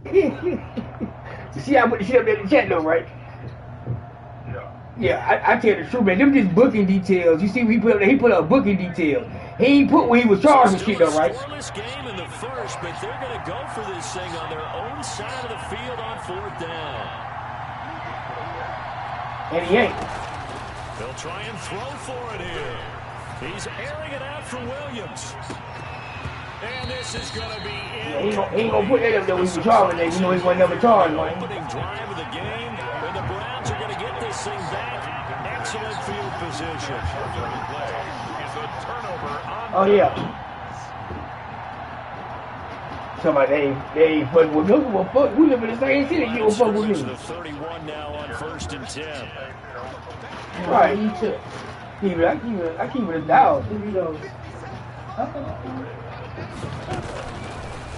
You see, I put the shit up in the chat though, right? Yeah, I tell the truth, man. Them just booking details. You see, he put up booking details. He ain't put where he was charged with shit though, right? Scoreless game in the first, but they're going to go for this thing on their own side of the field on 4th down. And he ain't. They'll try and throw for it here. He's airing it out for Williams. And this is going to be he ain't gonna put that up there when he was charged. You know he wasn't never charged, man. Opening drive of the game, and the Browns are going to get this thing back. Excellent field position. Oh yeah. Somebody they ain't fucking with me. Well, fuck, we live in the same city. You don't fuck with me. 31 now on 1st and 10. Right. I keep it a dog.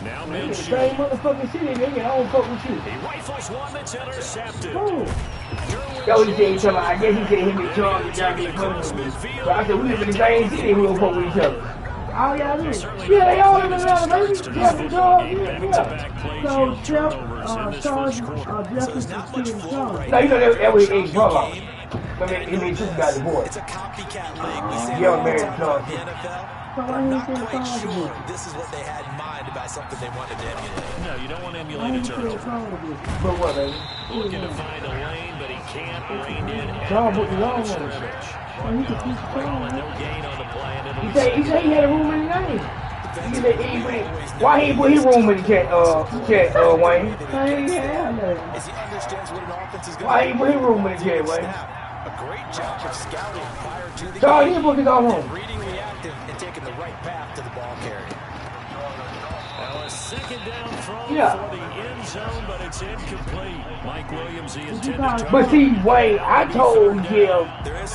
Now the same motherfucking city, nigga. I don't fuck with you. He rifles one that's intercepted. That was the same. I guess he said him and Charles and Johnny fucking with me. So I said we live in the same city. We don't fuck with each other. Oh yeah, I do. Yeah, they all live in Atlanta, baby. Yeah, Charles. Yeah. So Jeff, Charles, Jeff is Stephen Charles. No, you know that was his brother. But he made two guys divorced. It's a copycat league. Young married Charles. This is what they had in mind about something they wanted to emulate. No, you don't want to emulate a turnover. But what, baby? Looking to find a lane, but he can't rein in. Charles put the wrong one. No gain on the play, and it'll he said he had a room in the game. Why he put his room in the chat, Wayne? Why he put his room in the chat, Wayne? A great job of scouting prior to the Charles, he put his own room. Reading reactive and taking the right path to the ball carrier. Now a second down throw for the end zone, but it's incomplete. Mike Williams, the intended. But see, Wayne, I told him,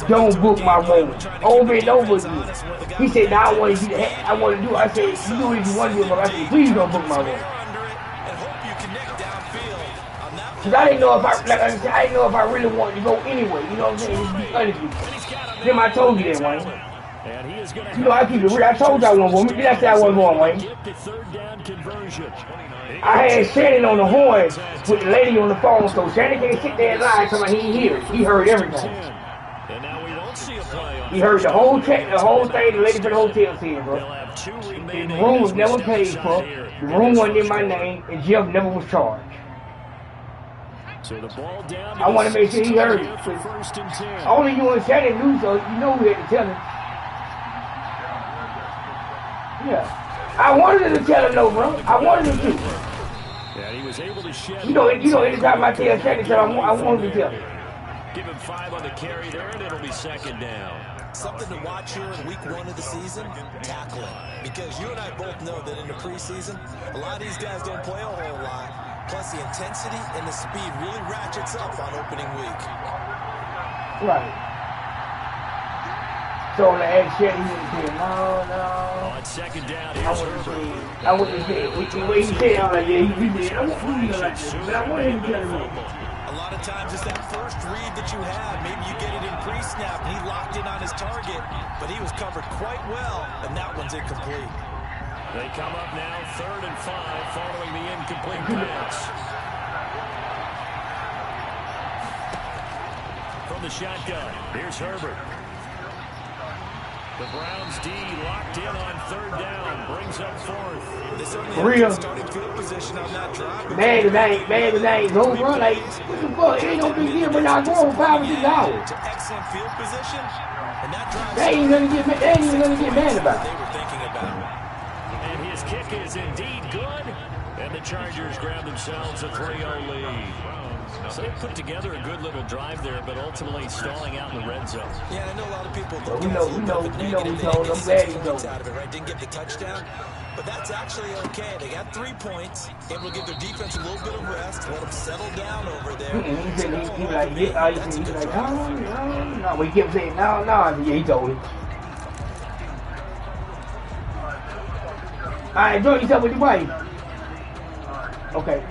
don't book my room over and over again. He said, "Now I want to do that. I want to do." I said, "You do what you want to do," but I said, "Please don't book my room." Cause I didn't know if I didn't know if I really wanted to go anyway. You know what I'm saying? Just be honest with you. Then I told you that, Wayne. You know, I keep it real. I told you I wasn't going. Did I say I wasn't going, Wayne? I had Shannon on the horn with the lady on the phone, so Shannon can't sit there and lie to me. He didn't hear it. He heard everything. He heard the whole thing the lady from the hotel said, bro. The room was never paid for. The room wasn't in my name, and Jeff never was charged. So the ball down. I want to make sure he heard it. Only you and Shannon knew, so you know we had to tell him. Yeah, I wanted him to tell him no, bro. I wanted him to. Yeah, he was able to shed. You know, anytime I tell Shannon, I want him to tell him. Give him 5 on the carry there, and it'll be second down. Something to watch here in week 1 of the season, tackling. Because you and I both know that in the preseason, a lot of these guys don't play a whole lot. Plus, the intensity and the speed really ratchets up on opening week. Right. So on the edge, Shannon, he wouldn't say, no. On second down, I wouldn't say, the way he said, I'm like, yeah, he did. I want to like this, but I want him to tell me. A lot of times it's that first read that you have. Maybe you get it in pre-snap, and he locked in on his target, but he was covered quite well, and that one's incomplete. They come up now, 3rd and 5, following the incomplete pass. From the shotgun, here's Herbert. The Browns D locked in on 3rd down, brings up 4th. Real. Starting field position on that drive. Man, go run like, what the fuck? It ain't no big deal, but not going $5 or $6. To excellent field position, and that drive. They ain't gonna get mad about it. They were thinking about. And his kick is indeed good, and the Chargers grab themselves a 3-0 lead. So they put together a good little drive there, but ultimately stalling out in the red zone. Yeah, I know a lot of people. We know we told. I'm glad he told. Out of it, right? Didn't get the touchdown, but that's actually okay. They got 3 points, able to give their defense a little bit of rest, let them settle down over there. He said he like, no. We kept saying no. Yeah, he told him. All right, enjoy yourself with your wife. Okay.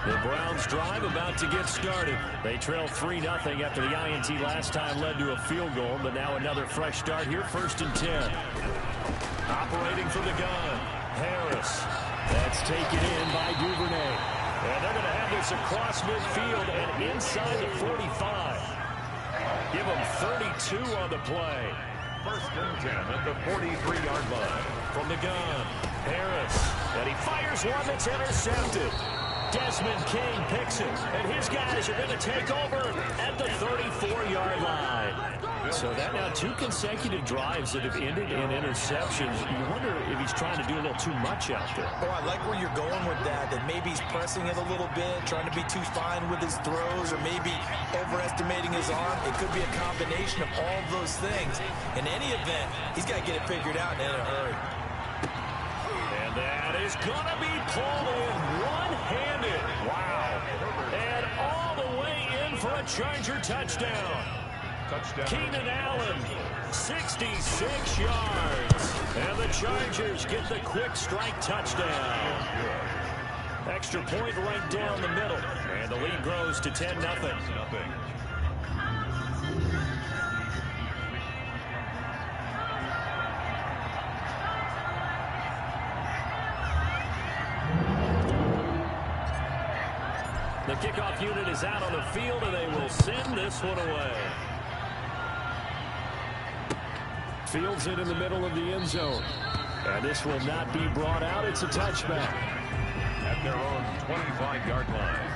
The Browns drive, a about to get started. They trail 3-0 after the INT last time led to a field goal, but now another fresh start here, 1st and 10. Operating from the gun, Harris. That's taken in by Duvernay. And they're going to have this across midfield and inside the 45. Give them 32 on the play. 1st and 10 at the 43-yard line. From the gun, Harris. And he fires one that's intercepted. Desmond King picks it, and his guys are going to take over at the 34-yard line. So that now 2 consecutive drives that have ended in interceptions. You wonder if he's trying to do a little too much out there. Oh, I like where you're going with that maybe he's pressing it a little bit, trying to be too fine with his throws, or maybe overestimating his arm. It could be a combination of all of those things. In any event, he's got to get it figured out in a hurry. And that is going to be pulled in one-handed. Wow. And all the way in for a Charger touchdown. Keenan Allen, 66 yards. And the Chargers get the quick strike touchdown. Extra point right down the middle. And the lead grows to 10-0. The kickoff unit is out on the field, and they will send this one away. Fields it in the middle of the end zone. And this will not be brought out. It's a touchback. At their own 25-yard line.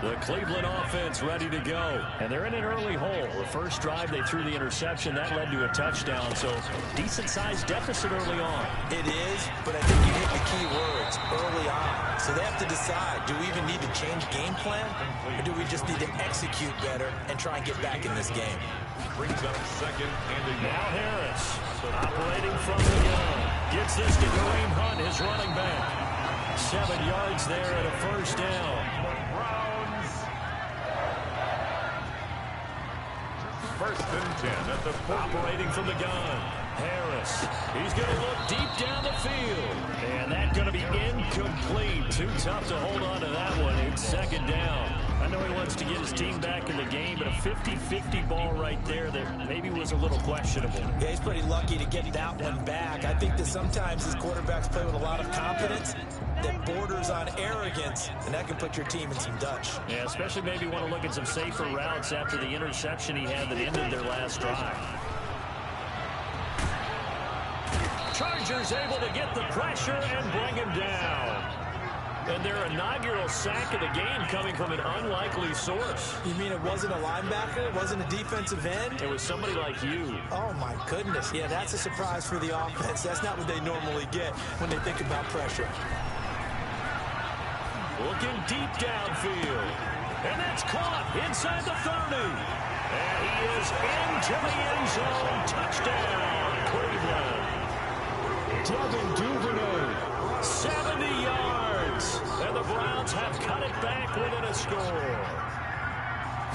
The Cleveland offense ready to go. And they're in an early hole. The first drive, they threw the interception. That led to a touchdown. So decent-sized deficit early on. It is, but I think you hit the key words, early on. So they have to decide, do we even need to change game plan? Or do we just need to execute better and try and get back in this game? Brings up 2nd and now Harris, operating from the gun. Gets this to Kareem Hunt, his running back. 7 yards there at a first down. 1st and 10 at the operating from the gun. Harris. He's going to look deep down the field. And that's going to be incomplete. Too tough to hold on to that one. It's 2nd down. I know he wants to get his team back in the game, but a 50-50 ball right there that maybe was a little questionable. Yeah, he's pretty lucky to get that one back. I think that sometimes his quarterbacks play with a lot of confidence that borders on arrogance, and that can put your team in some Dutch. Yeah, especially maybe want to look at some safer routes after the interception he had that ended their last drive. Chargers able to get the pressure and bring him down. And their inaugural sack of the game coming from an unlikely source. You mean it wasn't a linebacker? It wasn't a defensive end? It was somebody like you. Oh, my goodness. Yeah, that's a surprise for the offense. That's not what they normally get when they think about pressure. Looking deep downfield. And that's caught inside the 30. And he is into the end zone. Touchdown, Cleveland. Devin Duvernay, 70 yards. And the Browns have cut it back within a score.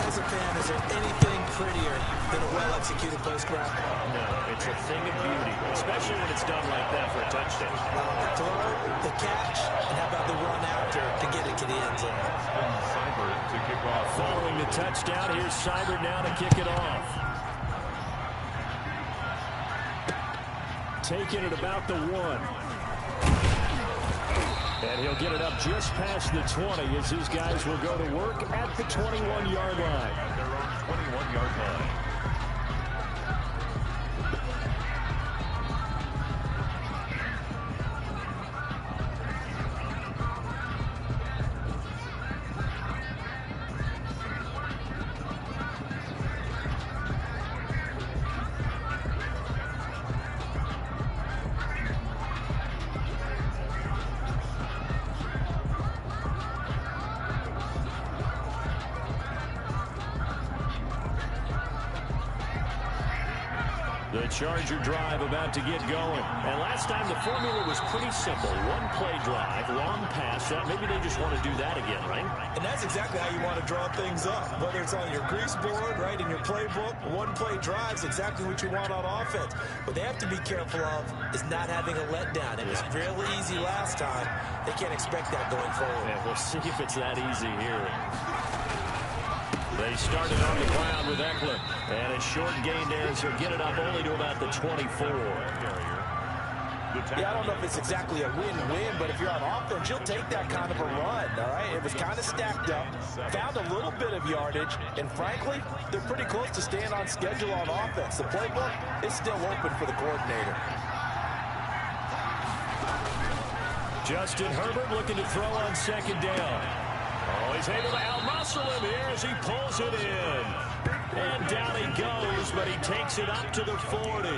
As a fan, is there anything prettier than a well-executed post route? No, it's a thing of beauty, especially when it's done like that for a touchdown. The throw, the catch, and how about the run after to get it to the end zone? Seibert to kick off. Following the touchdown, here's Seibert now to kick it off. Taking it about the 1. And he'll get it up just past the 20 as his guys will go to work at the 21-yard line. At their own 21-yard line. The Charger drive about to get going. And last time the formula was pretty simple. One play drive, long pass. Maybe they just want to do that again, right? And that's exactly how you want to draw things up. Whether it's on your grease board, right, in your playbook, one play drives exactly what you want on offense. What they have to be careful of is not having a letdown. It was fairly easy last time. They can't expect that going forward. Yeah, we'll see if it's that easy here. They started on the ground with Eckler. And a short gain there as he'll get it up only to about the 24. Yeah, I don't know if it's exactly a win-win, but if you're on offense, you'll take that kind of a run, all right? It was kind of stacked up, found a little bit of yardage, and frankly, they're pretty close to staying on schedule on offense. The playbook is still open for the coordinator. Justin Herbert looking to throw on second down. Oh, he's able to out-muscle him here as he pulls it in. And down he goes, but he takes it up to the 40.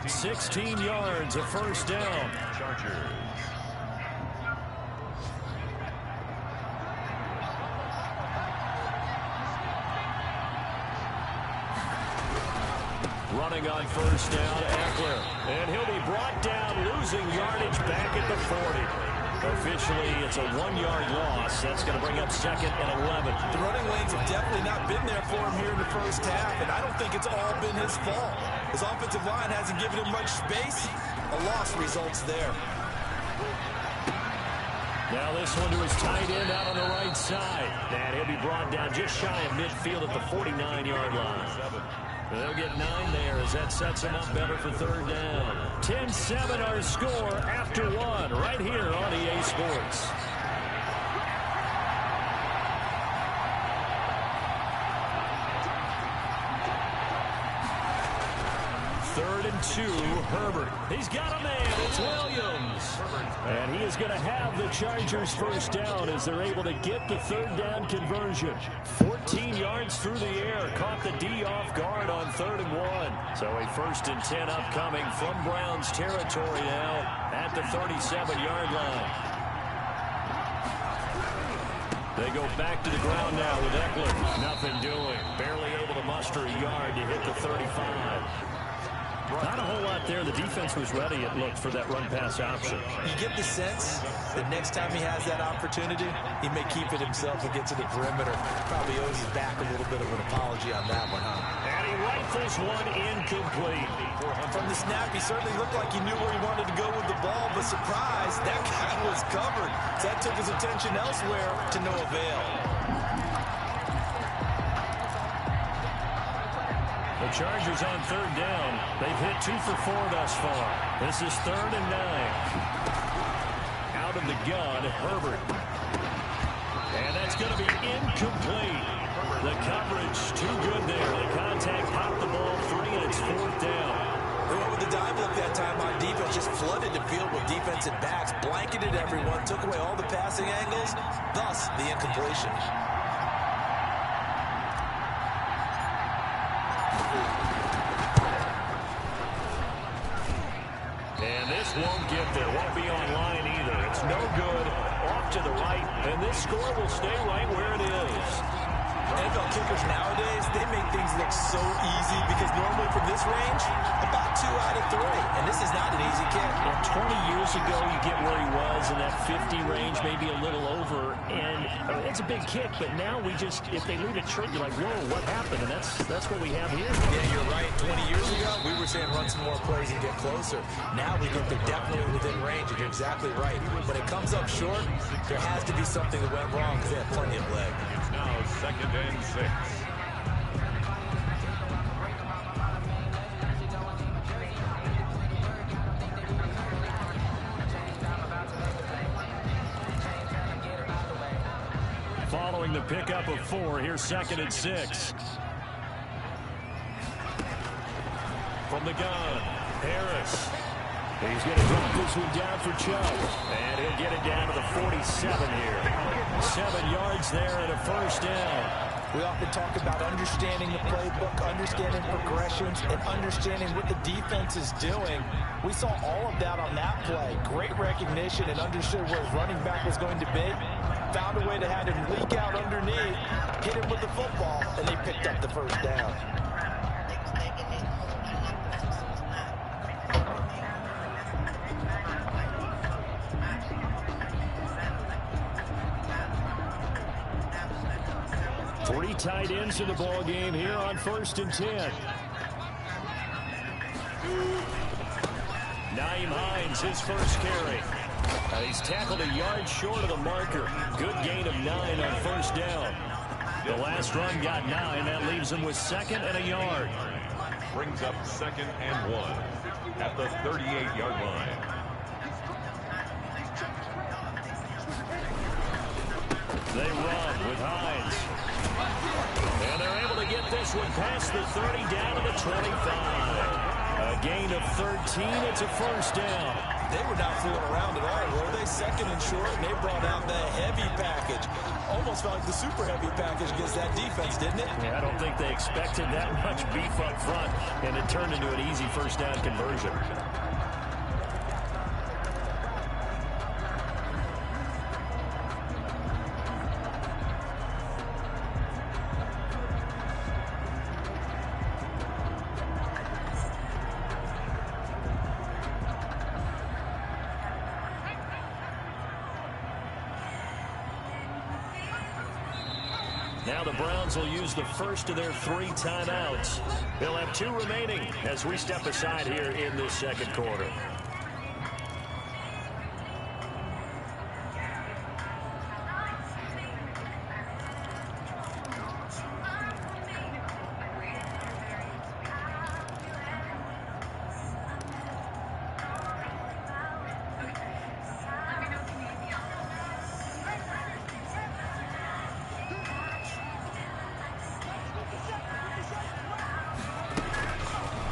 16 yards, a first down. Chargers. Running on first down, Eckler. And he'll be brought down, losing yardage back at the 40. Officially, it's a 1-yard loss. That's going to bring up second and 11. The running lanes have definitely not been there for him here in the first half, and I don't think it's all been his fault. His offensive line hasn't given him much space. A loss results there. Now this one to his tight end out on the right side. And he'll be brought down just shy of midfield at the 49-yard line. They'll get 9 there as that sets him up better for third down. 10-7 our score after 1 right here on EA Sports. Third and 2, Herbert. He's got a man. It's Williams. And he is going to have the Chargers first down as they're able to get the third down conversion. 14 yards through the air. Caught the D off guard on 3rd and 1. So a 1st and 10 upcoming from Browns territory now at the 37-yard line. They go back to the ground now with Eckler. Nothing doing. Barely able to muster a yard to hit the 35. Not a whole lot there. The defense was ready, it looked, for that run-pass option. You get the sense that next time he has that opportunity, he may keep it himself and get to the perimeter. Probably owes his back a little bit of an apology on that one, huh? And he rifles one incomplete. From the snap, he certainly looked like he knew where he wanted to go with the ball, but surprise, that guy was covered. So that took his attention elsewhere to no avail. The Chargers on third down. They've hit 2 for 4 thus far. This is 3rd and 9. Out of the gun, Herbert. And that's going to be incomplete. The coverage too good there. The contact popped the ball free, and it's 4th down. They went with the dive look that time on defense. Just flooded the field with defensive backs. Blanketed everyone. Took away all the passing angles. Thus, the incompletion. And this won't get there. Won't be online either. It's no good. Off to the right. And this score will stay right where it is. NFL kickers nowadays, they make things look so easy because normally from this range, about 2 out of 3. And this is not an easy kick. Yeah, 20 years ago, you get where he was in that 50 range, maybe a little over. And it's a big kick, but now we just, if they leave it short, you're like, whoa, what happened? And that's what we have here. Yeah, you're right. 20 years ago, we were saying run some more plays and get closer. Now we think they're definitely within range, and you're exactly right. When it comes up short, there has to be something that went wrong because they have plenty of leg. It's now 2nd and 6. Following the pickup of 4, here's 2nd and 6. From the gun, Harris. He's going to drop this one down for Chubb. And he'll get it down to the 47 here. 7 yards there and a first down. We often talk about understanding the playbook, understanding progressions, and understanding what the defense is doing. We saw all of that on that play. Great recognition and understood where his running back was going to be. Found a way to have him leak out underneath, hit him with the football, and they picked up the first down. three tight ends in the ball game here on 1st and 10. Nyheim Hines, his first carry. He's tackled a yard short of the marker. Good gain of 9 on 1st down. The last run got 9. That leaves him with 2nd and a yard. Brings up 2nd and 1 at the 38-yard line. They run with Hines. And they're able to get this one past the 30 down to the 25. A gain of 13. It's a 1st down. They were not fooling around at all, were they? 2nd and short, and they brought out the heavy package. Almost felt like the super heavy package against that defense, didn't it? Yeah, I don't think they expected that much beef up front, and it turned into an easy 1st down conversion. Now the Browns will use the first of their 3 timeouts. They'll have 2 remaining as we step aside here in this 2nd quarter.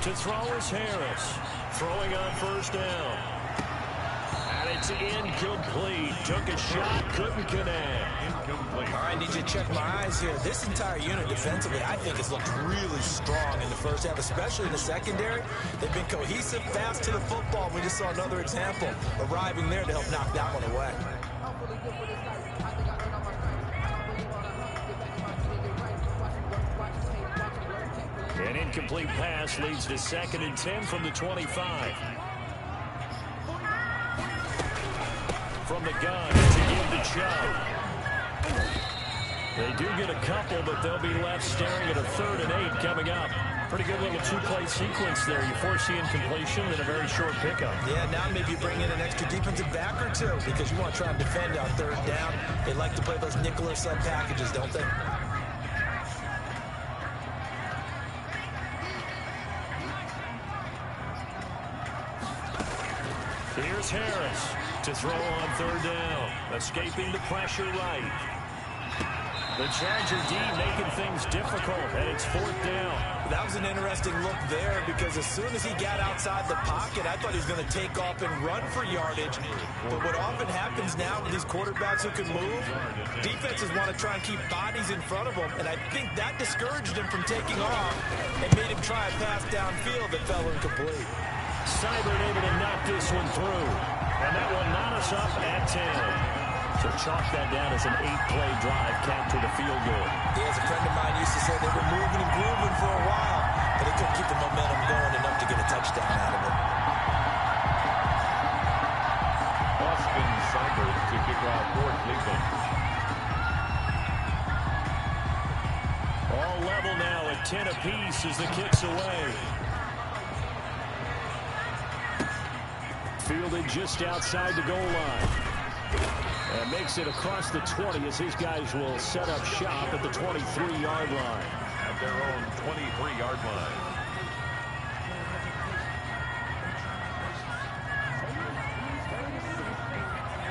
To throw is Harris. Throwing on 1st down. And it's incomplete. Took a shot, couldn't connect. Incomplete. All right, I need you to check my eyes here. This entire unit defensively, I think, has looked really strong in the 1st half, especially in the secondary. They've been cohesive, fast to the football. We just saw another example arriving there to help knock that one away. An incomplete pass leads to 2nd and 10 from the 25. From the gun to give to Chubb. They do get a couple, but they'll be left staring at a 3rd and 8 coming up. Pretty good little 2-play sequence there. You force the incompletion and a very short pickup. Yeah, now maybe bring in an extra defensive back or 2 because you want to try and defend on 3rd down. They like to play those nickel or sub packages, don't they? Here's Harris to throw on 3rd down. Escaping the pressure right. The Charger D making things difficult, and it's 4th down. That was an interesting look there because as soon as he got outside the pocket, I thought he was going to take off and run for yardage. But what often happens now with these quarterbacks who can move, defenses want to try and keep bodies in front of them, and I think that discouraged him from taking off and made him try a pass downfield that fell incomplete. Seibert able to knock this one through. And that will knot us up at 10. So chalk that down as an 8-play drive capped with a field goal. Yeah, as a friend of mine used to say, they were moving and grooving for a while, but they couldn't keep the momentum going enough to get a touchdown out of it. Austin Seibert to kick off for Cleveland. All level now at 10 apiece as the kick's away. Fielded just outside the goal line. And makes it across the 20 as his guys will set up shop at the 23-yard line. At their own 23-yard line.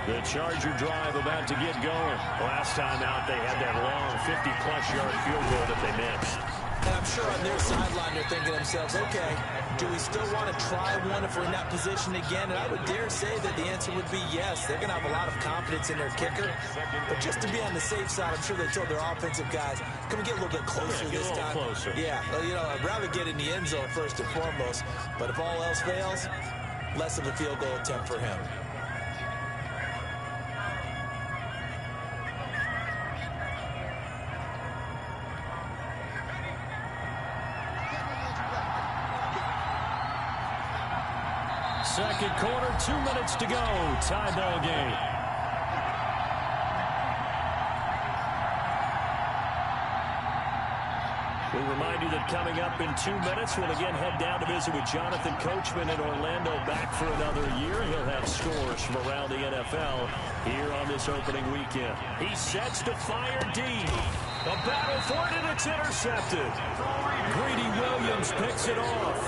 The Charger drive about to get going. Last time out, they had that long 50-plus yard field goal that they missed. And I'm sure on their sideline they're thinking to themselves, okay, do we still want to try one if we're in that position again? And I would dare say that the answer would be yes. They're going to have a lot of confidence in their kicker. But just to be on the safe side, I'm sure they told their offensive guys, can we get a little bit closer this time? Closer. Yeah, well, you know, I'd rather get in the end zone first and foremost. But if all else fails, less of a field goal attempt for him. Second quarter, 2 minutes to go. Tie ball game. We remind you that coming up in 2 minutes, we'll again head down to visit with Jonathan Coachman in Orlando, back for another year. He'll have scores from around the NFL here on this opening weekend. He sets to fire deep. A battle for it, and it's intercepted. Greedy Williams picks it off.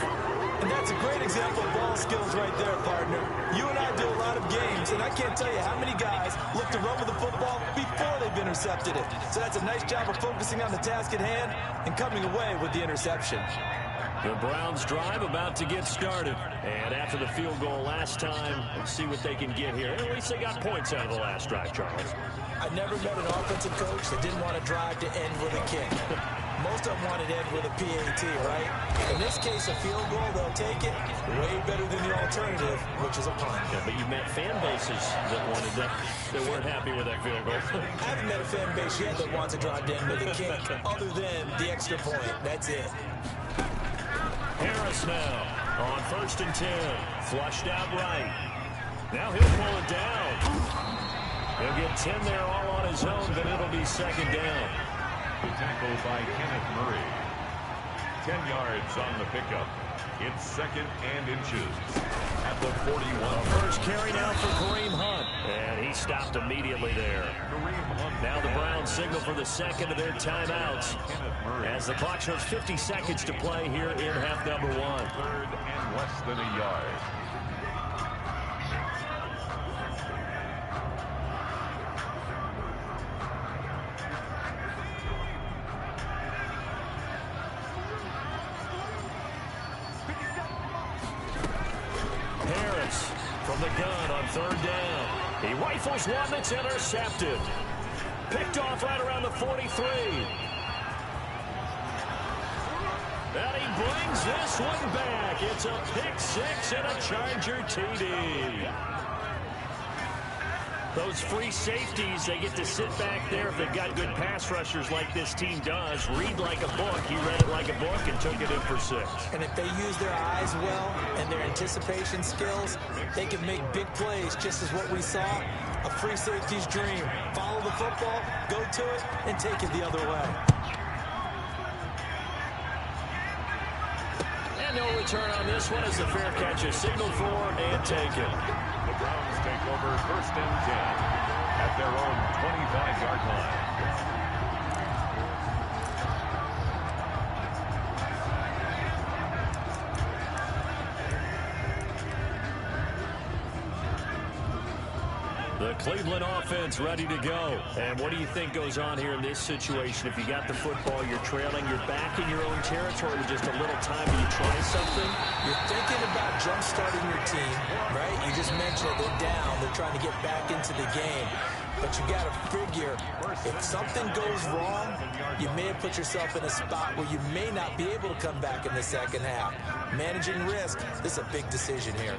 And that's a great example of ball skills right there, partner. You and I do a lot of games, and I can't tell you how many guys look to run with the football before they've intercepted it. So that's a nice job of focusing on the task at hand and coming away with the interception. The Browns drive about to get started. And after the field goal last time, let's see what they can get here. At least they got points out of the last drive, Charles. I never met an offensive coach that didn't want to drive to end with a kick. Most of them wanted to end with a PAT, right? In this case, a field goal, they'll take it. Way better than the alternative, which is a punt. Yeah, but you've met fan bases that wanted that weren't happy with that field goal. I haven't met a fan base yet that wants to drive to end with a kick, other than the extra point. That's it. Harris now on 1st and 10. Flushed out right. Now he'll pull it down. He'll get 10 there all on his own, but it'll be 2nd down. The tackle by Kenneth Murray. 10 yards on the pickup. It's 2nd and inches at the 41. First carry now for Kareem Hunt. And he stopped immediately there. Now the Browns signal for the second of their timeouts as the clock shows 50 seconds to play here in half number 1. 3rd and less than a yard. Harris from the gun on 3rd down. He rifles one that's intercepted. Picked off right around the 43. And he brings this one back. It's a pick 6 and a Charger TD. Those free safeties, they get to sit back there if they've got good pass rushers like this team does. Read like a book. He read it like a book and took it in for 6. And if they use their eyes well and their anticipation skills, they can make big plays, just as what we saw. A free safety's dream. Follow the football, go to it, and take it the other way. And no return on this one as the fair catch is signaled for and taken. The Browns take over 1st and 10 at their own 25-yard line. The Cleveland offense ready to go. And what do you think goes on here in this situation? If you got the football, you're trailing, you're back in your own territory with just a little time. Do you try something? You're thinking about jump-starting your team, right? You just mentioned it. They're down. They're trying to get back into the game. But you got to figure, if something goes wrong, you may have put yourself in a spot where you may not be able to come back in the second half. Managing risk, this is a big decision here.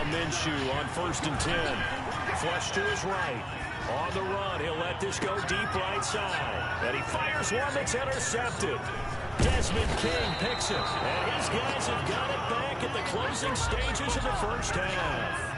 Minshew on 1st and 10. Flush to his right. On the run, he'll let this go deep right side. And he fires one that's intercepted. Desmond King picks it. And his guys have got it back at the closing stages of the first half.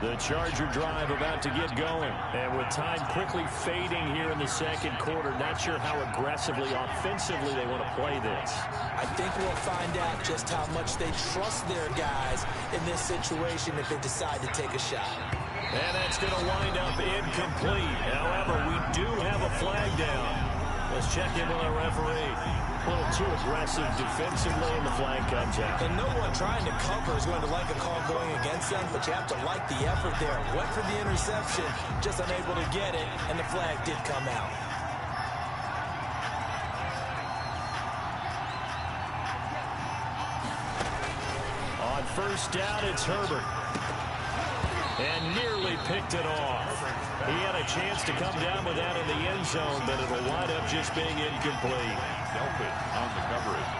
The Charger drive about to get going. And with time quickly fading here in the second quarter, not sure how aggressively, offensively they want to play this. I think we'll find out just how much they trust their guys in this situation if they decide to take a shot. And that's going to wind up incomplete. However, we do have a flag down. Let's check in with our referee. A little too aggressive defensively, and the flag comes out. And no one trying to cover is going to like a call going against them, but you have to like the effort there. Went for the interception, just unable to get it, and the flag did come out. first down, it's Herbert. And nearly picked it off. He had a chance to come down with that in the end zone, but it'll wind up just being incomplete. Delpit on the coverage.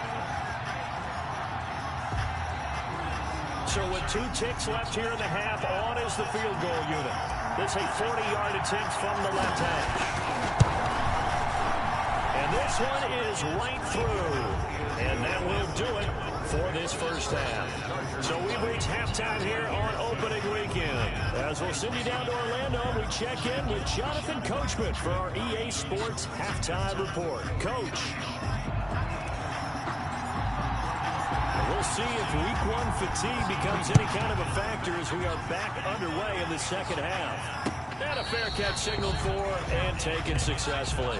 So with 2 ticks left here in the half, on is the field goal unit. This a 40-yard attempt from the left hash. And this one is right through. And that will do it for this first half. So we've reached halftime here on opening weekend. As we'll send you down to Orlando, we check in with Jonathan Coachman for our EA Sports Halftime Report. Coach. We'll see if week 1 fatigue becomes any kind of a factor as we are back underway in the second half. And a fair catch signaled for and taken successfully.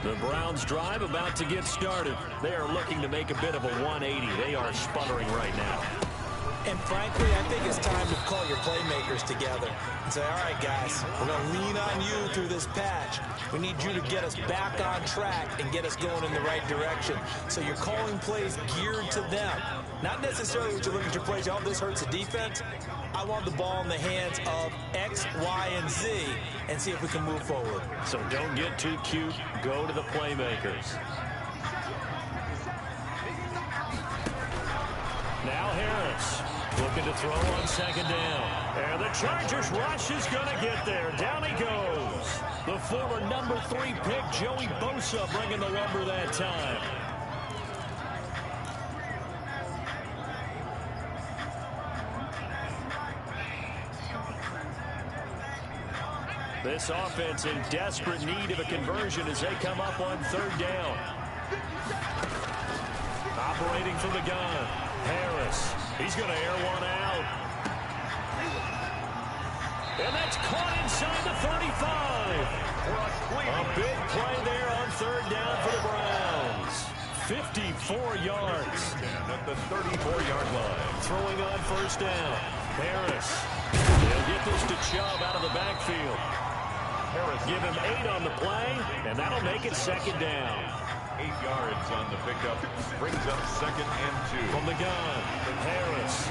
The Browns drive about to get started. They are looking to make a bit of a 180. They are sputtering right now. And frankly, I think it's time to call your playmakers together and say, all right, guys, we're going to lean on you through this patch. We need you to get us back on track and get us going in the right direction. So you're calling plays geared to them. Not necessarily what you look at your plays, oh, this hurts the defense. I want the ball in the hands of X, Y, and Z and see if we can move forward. So don't get too cute. Go to the playmakers. Now Harris looking to throw on second down. And the Chargers rush is going to get there. Down he goes. The former number 3 pick, Joey Bosa, bringing the lumber that time. This offense in desperate need of a conversion as they come up on third down. Operating from the gun, Harris. He's going to air one out. And that's caught inside the 35. A big play there on third down for the Browns. 54 yards. At the 34-yard line. Throwing on first down. Harris. They'll get this to Chubb out of the backfield. Give him 8 on the play, and that'll make it second down. 8 yards on the pickup. Brings up second and 2. From the gun, Harris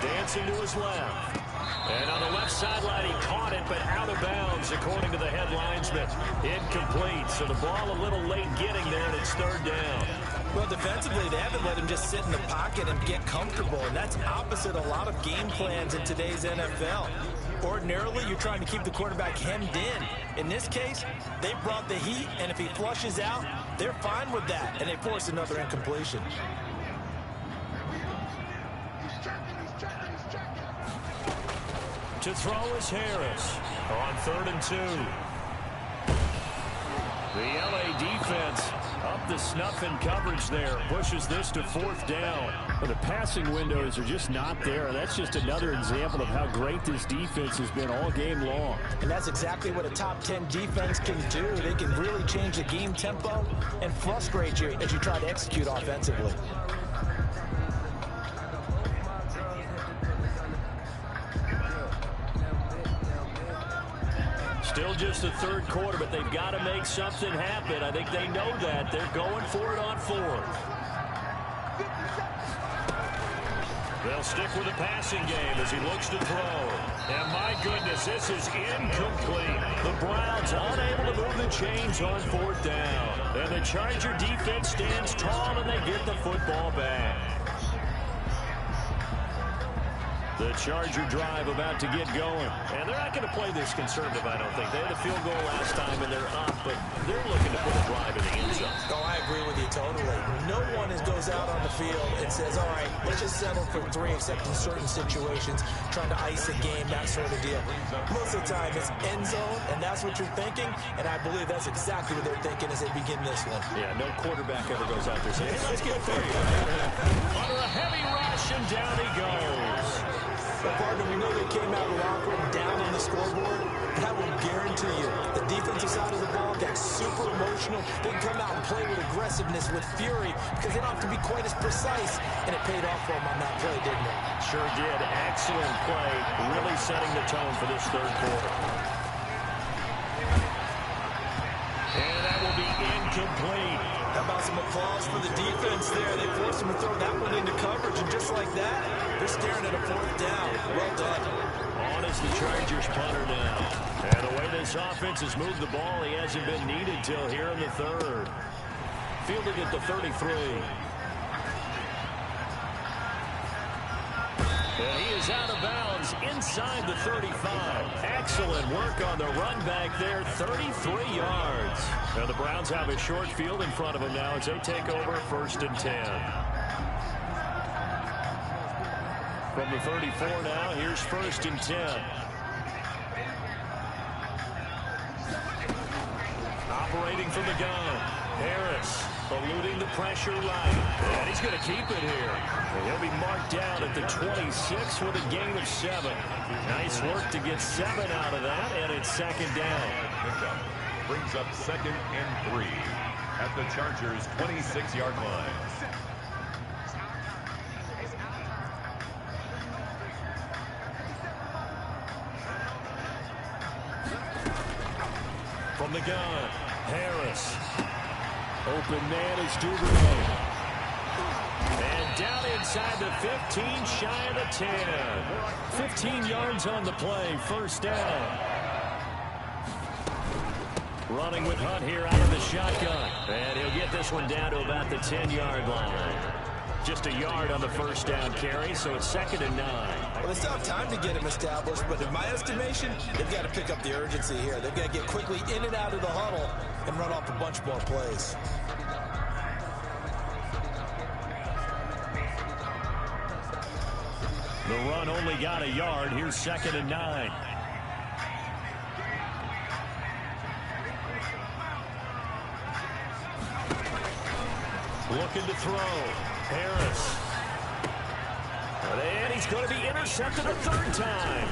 dancing to his left. And on the left sideline, he caught it, but out of bounds, according to the head linesman. Incomplete, so the ball a little late getting there, and it's third down. Well, defensively, they haven't let him just sit in the pocket and get comfortable, and that's opposite a lot of game plans in today's NFL. Ordinarily, you're trying to keep the quarterback hemmed in. In this case, they brought the heat, and if he flushes out, they're fine with that, and they force another incompletion. To throw is Harris on 3rd and 2. The LA defense up the snuff in coverage there. Pushes this to 4th down. But the passing windows are just not there. That's just another example of how great this defense has been all game long. And that's exactly what a top 10 defense can do. They can really change the game tempo and frustrate you as you try to execute offensively. Still just the third quarter, but they've got to make something happen. I think they know that. They're going for it on 4th. They'll stick with the passing game as he looks to throw. And my goodness, this is incomplete. The Browns unable to move the chains on 4th down. And the Charger defense stands tall, and they get the football back. The Charger drive about to get going. And they're not going to play this conservative, I don't think. They had a field goal last time, and they're up, but they're looking to put a drive in the end zone. Oh, I agree with you totally. No one goes comes out on the field and says, all right, let's just settle for 3, except in certain situations, trying to ice a game, that sort of deal. Most of the time, it's end zone, and that's what you're thinking, and I believe that's exactly what they're thinking as they begin this one. Yeah, no quarterback ever goes out there saying, hey, let's get 3. Under a heavy rush, and down he goes. Well, partner, we know they came out of the locker room down on the scoreboard, but I will guarantee you, the defensive side of the ball got super emotional. They can come out and play with aggressiveness, with fury, because they don't have to be quite as precise, and it paid off for them on that play, didn't it? Sure did. Excellent play, really setting the tone for this third quarter. And that will be incomplete. How about some applause for the defense there? They forced him to throw that one into coverage, and just like that, they're staring at a 4th down. Well done. On is the Chargers punter now. And the way this offense has moved the ball, he hasn't been needed till here in the 3rd. Fielded at the 33. And he is out of bounds inside the 35. Excellent work on the run back there, 33 yards. And the Browns have a short field in front of them now as they take over 1st and 10. From the 34 now, here's 1st and 10. Operating from the gun, Harris eluding the pressure right. And he's going to keep it here. And he'll be marked down at the 26 with a gain of 7. Nice work to get 7 out of that, and it's 2nd down. Pickup brings up 2nd and 3 at the Chargers' 26-yard line. From the gun, Harris. Open man is Duvernay. And down inside the 15, shy of the 10. 15 yards on the play, 1st down. Running with Hunt here out of the shotgun. And he'll get this one down to about the 10-yard line. Just a yard on the 1st down carry, so it's 2nd and 9. Well, they still have time to get him established, but in my estimation, they've got to pick up the urgency here. They've got to get quickly in and out of the huddle and run off a bunch more plays. The run only got a yard. Here's 2nd and 9. Looking to throw. Harris. And he's going to be intercepted a 3rd time.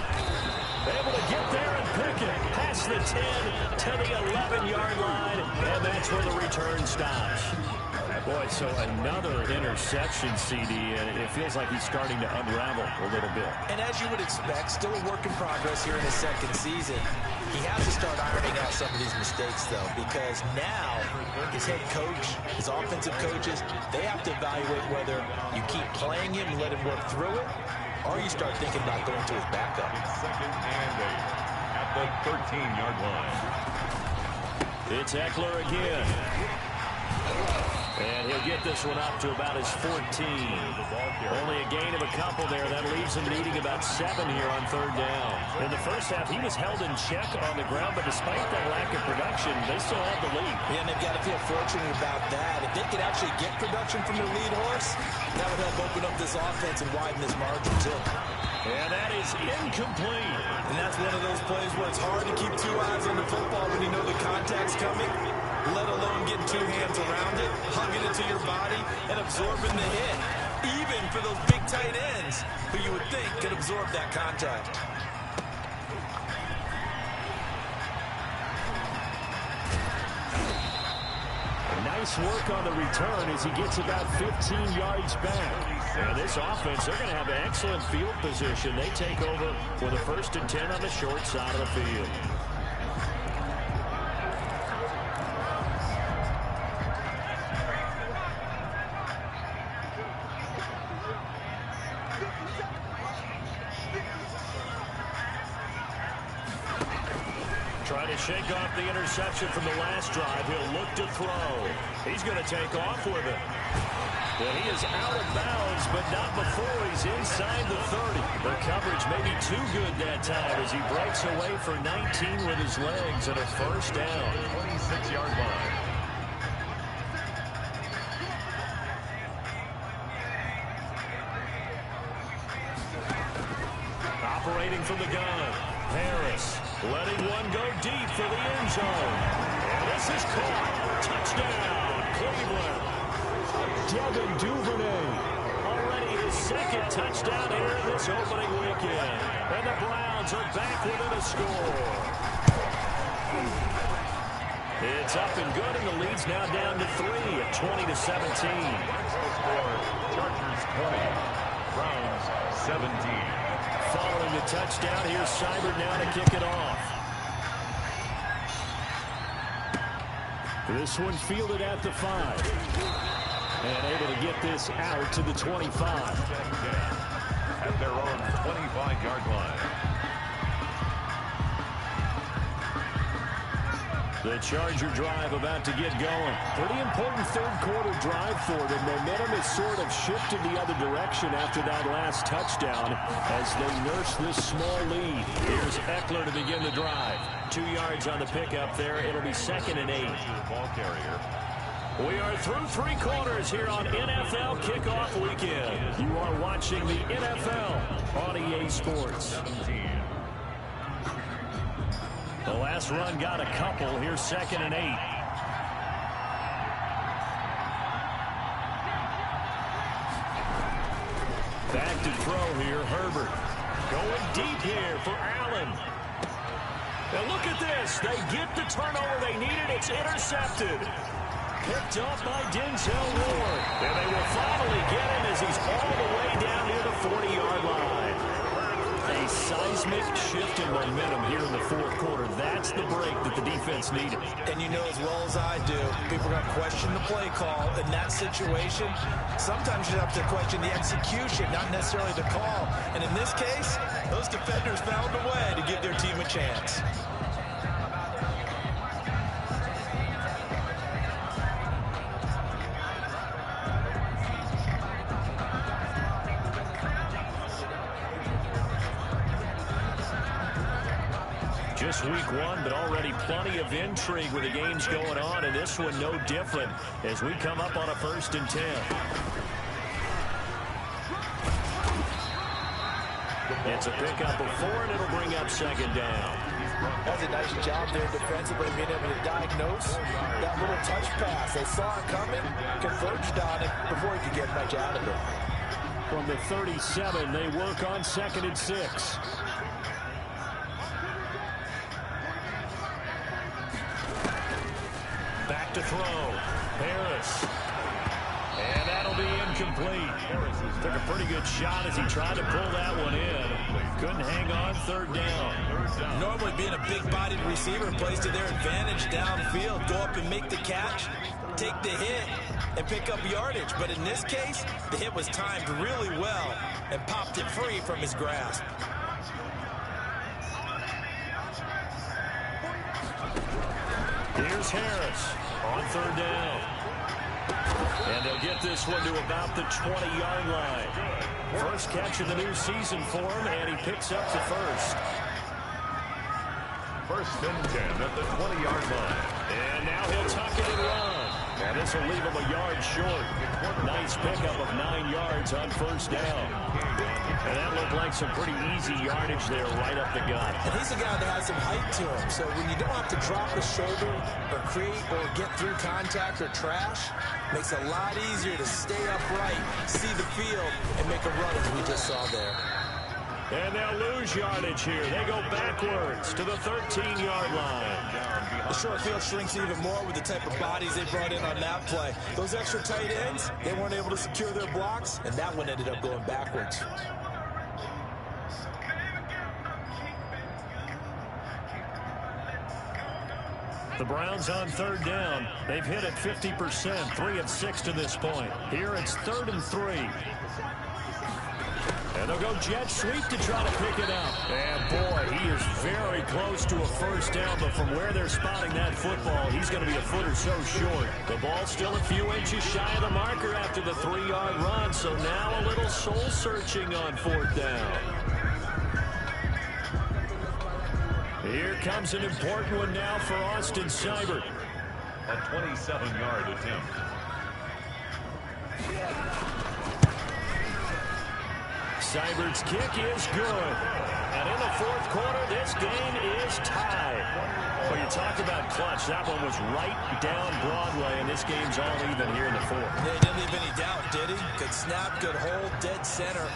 Able to get there and pick it. Past the 10 to the 11-yard line. And that's where the return stops. Boy, so another interception, CD, and it feels like he's starting to unravel a little bit. And as you would expect, still a work in progress here in his 2nd season. He has to start ironing out some of these mistakes, though, because now his head coach, his offensive coaches, they have to evaluate whether you keep playing him and let him work through it, or you start thinking about going to his backup. It's 2nd and 8 at the 13-yard line. It's Eckler again. And he'll get this one up to about his 14. Only a gain of a couple there. That leaves him needing about 7 here on 3rd down. In the 1st half, he was held in check on the ground, but despite that lack of production, they still have the lead. Yeah, and they've got to feel fortunate about that. If they could actually get production from their lead horse, that would help open up this offense and widen this margin, too. And that is incomplete. And that's one of those plays where it's hard to keep 2 eyes on the football when you know the contact's coming, let alone getting 2 hands around it, hugging it to your body, and absorbing the hit. Even for those big tight ends who you would think could absorb that contact. Nice work on the return as he gets about 15 yards back. And this offense, they're going to have an excellent field position. They take over with a 1st and 10 on the short side of the field. Trying to shake off the interception from the last drive. He'll look to throw. He's going to take off with it. Well, he is out of bounds, but not before he's inside the 30. The coverage may be too good that time as he breaks away for 19 with his legs and a 1st down. 26-yard line. operating from the gun. Harris letting one go deep for the end zone. And this is caught. Touchdown, Cleveland. Devin Duvernay. Already his second touchdown here in this opening weekend. And the Browns are back within a score. It's up and good, and the lead's now down to 3 at 20-17. Chargers 20, Browns 17. Following the touchdown, here's Seibert now to kick it off. This one fielded at the 5. And able to get this out to the 25. At their own 25-yard line. The Charger drive about to get going. Pretty important third-quarter drive for them. Momentum has sort of shifted the other direction after that last touchdown as they nurse this small lead. Here's Eckler to begin the drive. 2 yards on the pickup there. It'll be 2nd and 8. Ball carrier. We are through 3 quarters here on NFL Kickoff Weekend. You are watching the NFL on EA Sports. 17. The last run got a couple. Here's 2nd and 8. Back to throw here, Herbert. Going deep here for Allen. And look at this. They get the turnover they needed. It's intercepted. Picked up by Denzel Ward. And they will finally get him as he's all the way down near the 40-yard line. A seismic shift in momentum here in the fourth quarter. That's the break that the defense needed. And you know as well as I do, people are going to question the play call in that situation. Sometimes you have to question the execution, not necessarily the call. And in this case, those defenders found a way to give their team a chance. Just week 1, but already plenty of intrigue with the games going on, and this one no different as we come up on a 1st and 10. It's a pickup of 4, and it'll bring up 2nd down. That's a nice job there defensively, being able to diagnose that little touch pass. They saw it coming, converged on it before he could get much out of it. From the 37, they work on 2nd and 6. Back to throw. Harris. And that'll be incomplete. Took a pretty good shot as he tried to pull that one in. Couldn't hang on. 3rd down. Normally being a big-bodied receiver plays to their advantage downfield. Go up and make the catch, take the hit, and pick up yardage. But in this case, the hit was timed really well and popped it free from his grasp. Here's Harris on 3rd down. And they'll get this one to about the 20-yard line. First catch of the new season for him, and he picks up the first. 1st and 10 at the 20-yard line. And now he'll tuck it and run. And this will leave him a yard short. Nice pickup of 9 yards on 1st down. And that looked like some pretty easy yardage there right up the gut. And he's a guy that has some height to him. So when you don't have to drop a shoulder or create or get through contact or trash, makes it a lot easier to stay upright, see the field, and make a run as we just saw there. And they'll lose yardage here. They go backwards to the 13-yard line. The short field shrinks even more with the type of bodies they brought in on that play. Those extra tight ends, they weren't able to secure their blocks, and that one ended up going backwards. The Browns on 3rd down. They've hit it 50%, 3 of 6 to this point. Here it's 3rd and 3. And they'll go jet sweep to try to pick it up. And boy, he is very close to a 1st down, but from where they're spotting that football, he's going to be a foot or so short. The ball's still a few inches shy of the marker after the 3-yard run, so now a little soul-searching on 4th down. Here comes an important one now for Austin Seibert. A 27-yard attempt. Seibert's kick is good. And in the fourth quarter, this game is tied. Well, you talk about clutch. That one was right down Broadway, and this game's all even here in the fourth. Yeah, he didn't leave any doubt, did he? Good snap, good hold, dead center.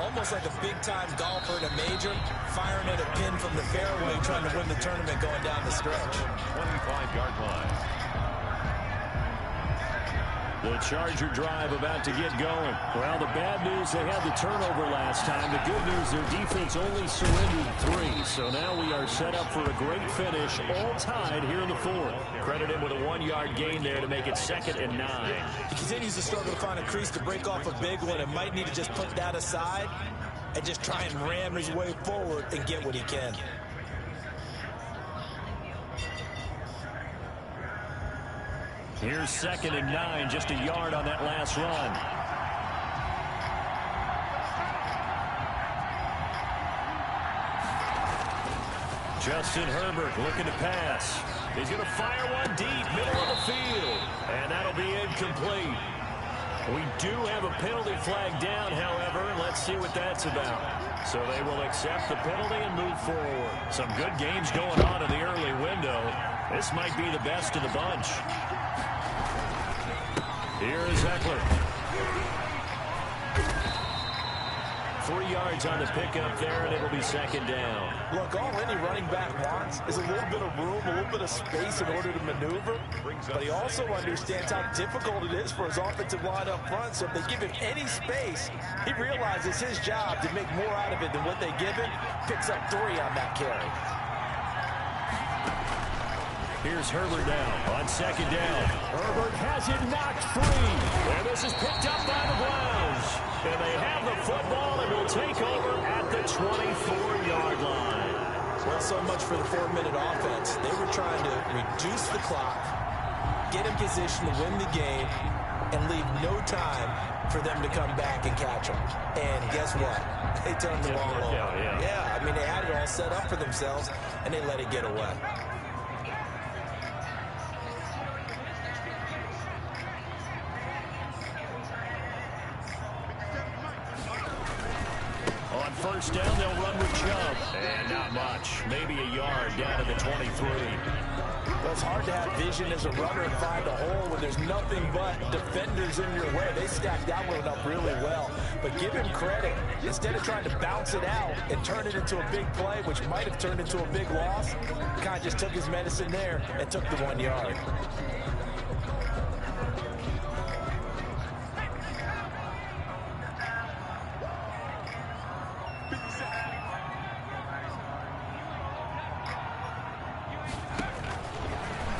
Almost like a big-time golfer in a major, firing at a pin from the fairway, trying to win the tournament going down the stretch. 25-yard line. The Charger drive about to get going. Well, the bad news, they had the turnover last time. The good news, their defense only surrendered 3. So now we are set up for a great finish, all tied here in the fourth. Credit him with a 1-yard gain there to make it 2nd and 9. He continues to struggle to find a crease to break off a big one and might need to just put that aside and just try and ram his way forward and get what he can. Here's 2nd and 9, just a yard on that last run. Justin Herbert looking to pass. He's going to fire one deep, middle of the field. And that'll be incomplete. We do have a penalty flag down, however. Let's see what that's about. So they will accept the penalty and move forward. Some good games going on in the early window. This might be the best of the bunch. Here is Eckler. 3 yards on the pickup there, and it'll be 2nd down. Look, all any running back wants is a little bit of room, a little bit of space in order to maneuver. But he also understands how difficult it is for his offensive line up front. So if they give him any space, he realizes his job to make more out of it than what they give him. Picks up 3 on that carry. Here's Herbert now on 2nd down. Herbert has it knocked free. And this is picked up by the Browns. And they have the football and will take over at the 24-yard line. Well, so much for the 4-minute offense. They were trying to reduce the clock, get in position to win the game, and leave no time for them to come back and catch them. And guess what? They turned the ball over. Yeah, I mean, they had it all set up for themselves, and they let it get away. On 1st down, they'll run with Chubb. And not much. Maybe a yard down to the 23. Well, it's hard to have vision as a runner and find a hole when there's nothing but defenders in your way. They stacked that one up really well. But give him credit. Instead of trying to bounce it out and turn it into a big play, which might have turned into a big loss, kind of just took his medicine there and took the 1 yard.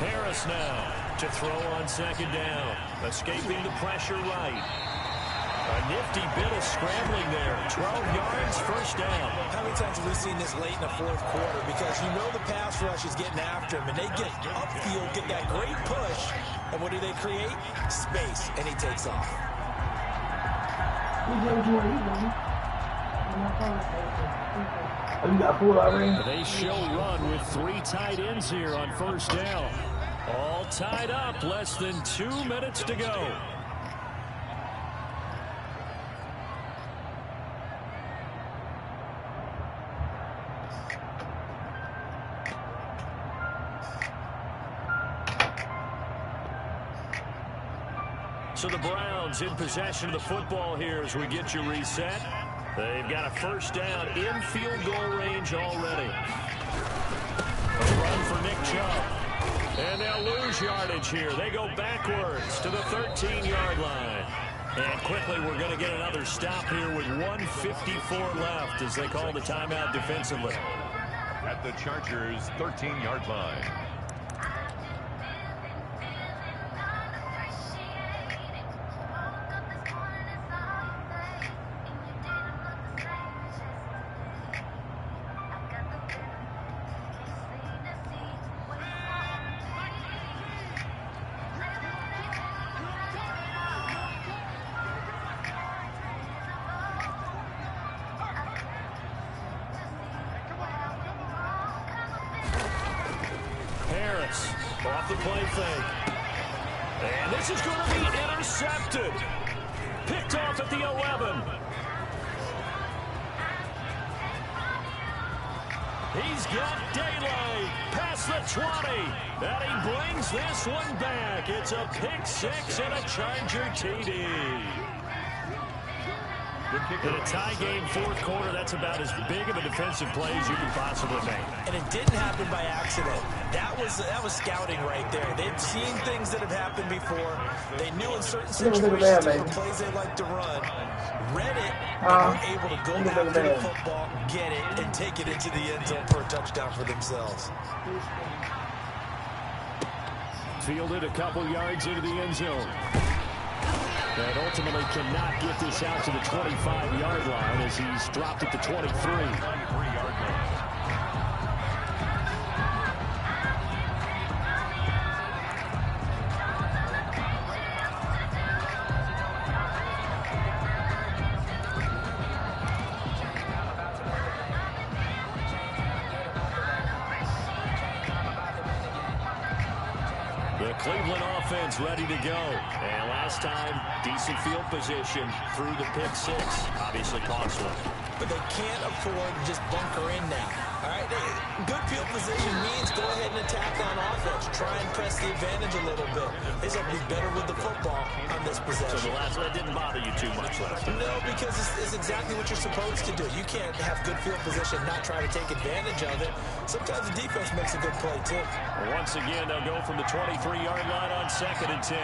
Harris now to throw on 2nd down. Escaping the pressure right. A nifty bit of scrambling there. 12 yards, 1st down. How many times have we seen this late in the fourth quarter? Because you know the pass rush is getting after him, and they get upfield, get that great push, and what do they create? Space, and he takes off. You got 4 already? They show run with 3 tight ends here on 1st down. All tied up, less than 2 minutes to go. So the Browns in possession of the football here as we get you reset. They've got a 1st down in field goal range already. A run for Nick Chubb. And they'll lose yardage here. They go backwards to the 13-yard line. And quickly we're going to get another stop here with 1:54 left as they call the timeout defensively. At the Chargers' 13-yard line. Harris off the play fake. And this is going to be intercepted. Picked off at the 11. He's got daylight past the 20. And he brings this one back. It's a pick six and a Charger TD. In a tie game, fourth quarter, that's about as big of a defensive play as you can possibly make. And it didn't happen by accident. That was scouting right there. They've seen things that have happened before. They knew in certain situations different plays they like to run. Read it, and were able to go after the football, get it, and take it into the end zone for a touchdown for themselves. Fielded a couple yards into the end zone. And ultimately cannot get this out to the 25-yard line as he's dropped at the 23. Cleveland offense ready to go. And last time, decent field position through the pick six. Obviously costly. But they can't afford to just bunker in now. All right, good field position means go ahead and attack on offense. Try and press the advantage a little bit. They just have to be better with the football on this possession. So the last one didn't bother you too much last time? No, because it's exactly what you're supposed to do. You can't have good field position and not try to take advantage of it. Sometimes the defense makes a good play, too. Well, once again, they'll go from the 23-yard line on 2nd and 10.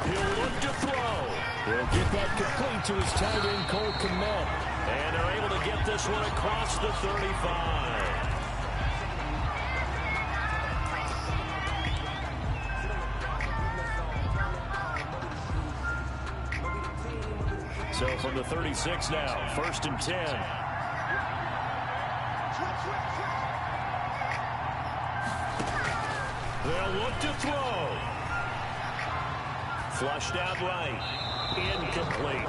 He'll look to throw. He'll get that complete to his tight end, Cole Kmet. And they're able to get this one across the 35. So from the 36 now, 1st and 10. They'll look to throw. Flushed out right. Incomplete.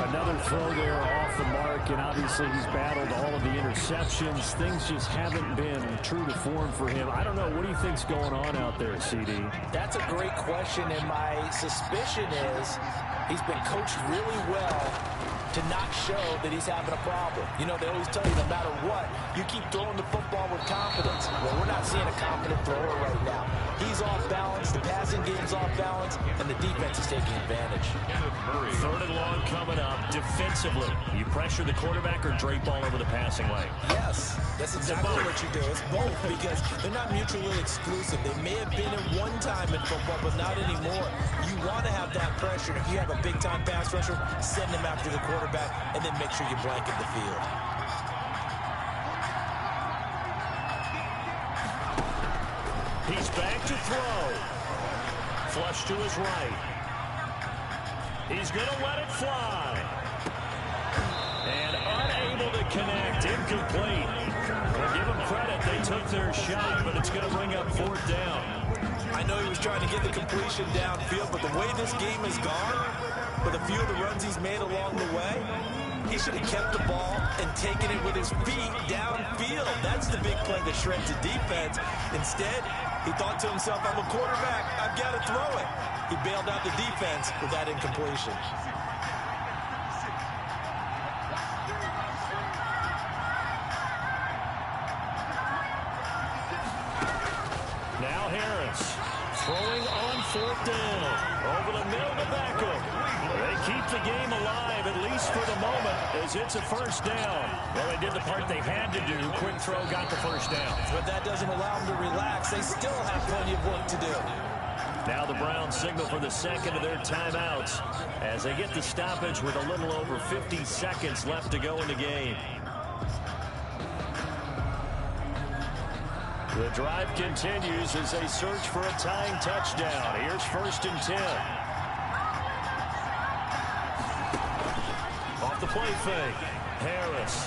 Another throw there off the mark, and obviously he's battled all of the interceptions. Things just haven't been true to form for him. I don't know. What do you think's going on out there, CD? That's a great question, and my suspicion is he's been coached really well to not show that he's having a problem. You know, they always tell you no matter what, you keep throwing the football with confidence. Well, we're not seeing a confident thrower right now. He's off balance, the passing game's off balance, and the defense is taking advantage. 3rd and long coming up. Defensively, you pressure the quarterback or drape all over the passing lane? Yes, that's exactly what you do. It's both because they're not mutually exclusive. They may have been at one time in football, but not anymore. You want to have that pressure. If you have a big-time pass rusher, send him after the quarterback, and then make sure you blanket the field. He's back to throw. Flush to his right. He's going to let it fly. And unable to connect. Incomplete. Well, give them credit. They took their shot, but it's going to bring up 4th down. I know he was trying to get the completion downfield, but the way this game has gone, with a few of the runs he's made along the way, he should have kept the ball and taken it with his feet downfield. That's the big play that shreds the defense. Instead, he thought to himself, I'm a quarterback, I've got to throw it. He bailed out the defense with that incompletion. Now Harris throwing on 4th down. Over the middle to Beckham. They keep the game alive, at least for the moment, as it's a 1st down. Well, they did the part they had to do. Quick throw got the 1st down. But that doesn't allow them to relax. They still have plenty of work to do. Now the Browns signal for the 2nd of their timeouts as they get the stoppage with a little over 50 seconds left to go in the game. The drive continues as they search for a tying touchdown. Here's 1st and 10. Off the play fake. Harris.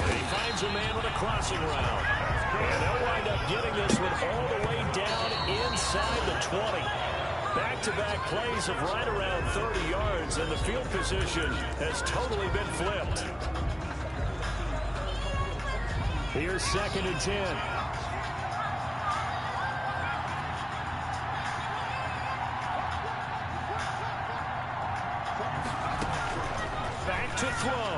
And he finds a man with a crossing route. And they'll wind up getting this one all the way down inside the 20. Back-to-back plays of right around 30 yards, and the field position has totally been flipped. Here's 2nd and 10. to throw.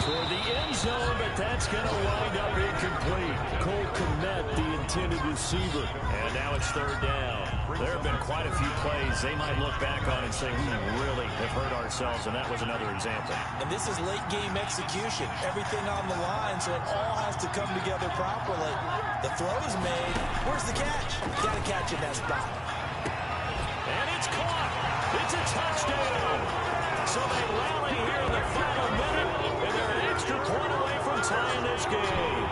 Toward the end zone, but that's going to wind up incomplete. Cole Kmet, the intended receiver. And now it's third down. There have been quite a few plays they might look back on and say, we really have hurt ourselves, and that was another example. And this is late game execution. Everything on the line, so it all has to come together properly. The throw is made. Where's the catch? Got to catch in that spot. And it's caught. It's a touchdown. So they rally here in the final minute, and they're an extra point away from tying this game.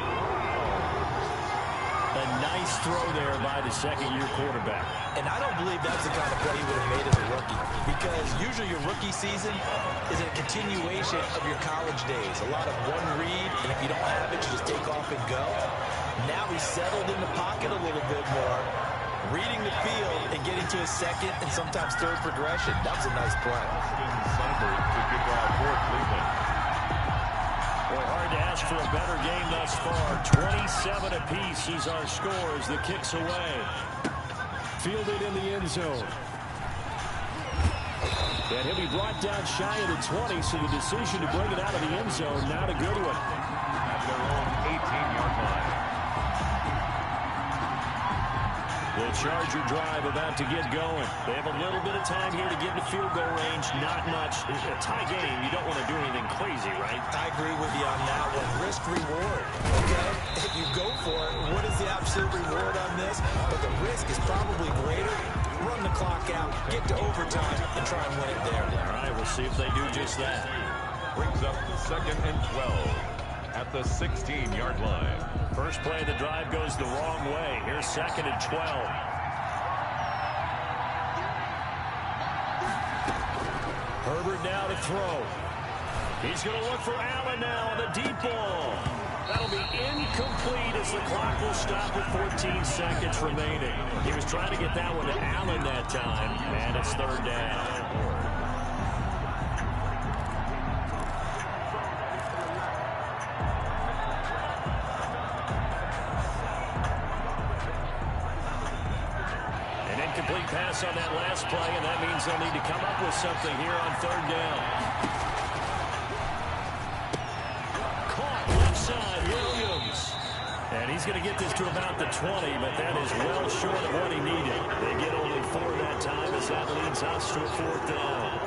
A nice throw there by the second-year quarterback. And I don't believe that's the kind of play he would have made as a rookie, because usually your rookie season is a continuation of your college days. A lot of one read, and if you don't have it, you just take off and go. Now he's settled in the pocket a little bit more, reading the field and getting to his second and sometimes third progression. That was a nice play. To kick off for Cleveland. Boy, hard to ask for a better game thus far. 27 apiece is our score as the kick's away. Fielded in the end zone. And he'll be brought down shy of the 20, so the decision to bring it out of the end zone, not a good one. At their own 18-yard line. The Charger drive about to get going. They have a little bit of time here to get into field goal range. Not much. It's a tie game. You don't want to do anything crazy, right? I agree with you on that one. Risk reward, okay? If you go for it, what is the absolute reward on this? But the risk is probably greater. Run the clock out, get to overtime, and try and win it there. All right, we'll see if they do just that. Brings up second and 12 at the 16-yard line. First play of the drive goes the wrong way. Here's second and 12. Herbert now to throw. He's going to look for Allen now on the deep ball. That'll be incomplete as the clock will stop with 14 seconds remaining. He was trying to get that one to Allen that time, and it's third down. Incomplete pass on that last play, and that means they'll need to come up with something here on third down. Caught left side, Williams. And he's going to get this to about the 20, but that is well short of what he needed. They get only 4 that time as that leads us to a fourth down.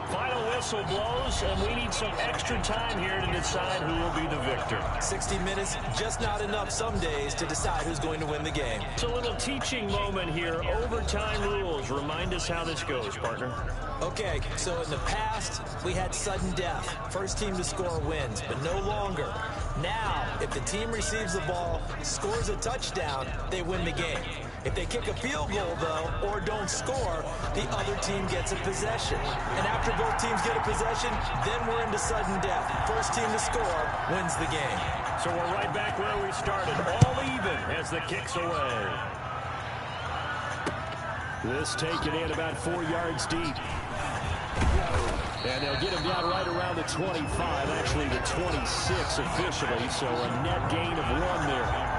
Final whistle blows, and we need some extra time here to decide who will be the victor. 60 minutes, just not enough some days to decide who's going to win the game. It's a little teaching moment here. Overtime rules. Remind us how this goes, partner. Okay, so in the past, we had sudden death. First team to score wins, but no longer. Now, if the team receives the ball, scores a touchdown, they win the game. If they kick a field goal, though, or don't score, the other team gets a possession. And after both teams get a possession, then we're into sudden death. First team to score wins the game. So we're right back where we started, all even as the kick's away. This taken in about 4 yards deep. And they'll get him down right around the 25, actually the 26 officially, so a net gain of 1 there.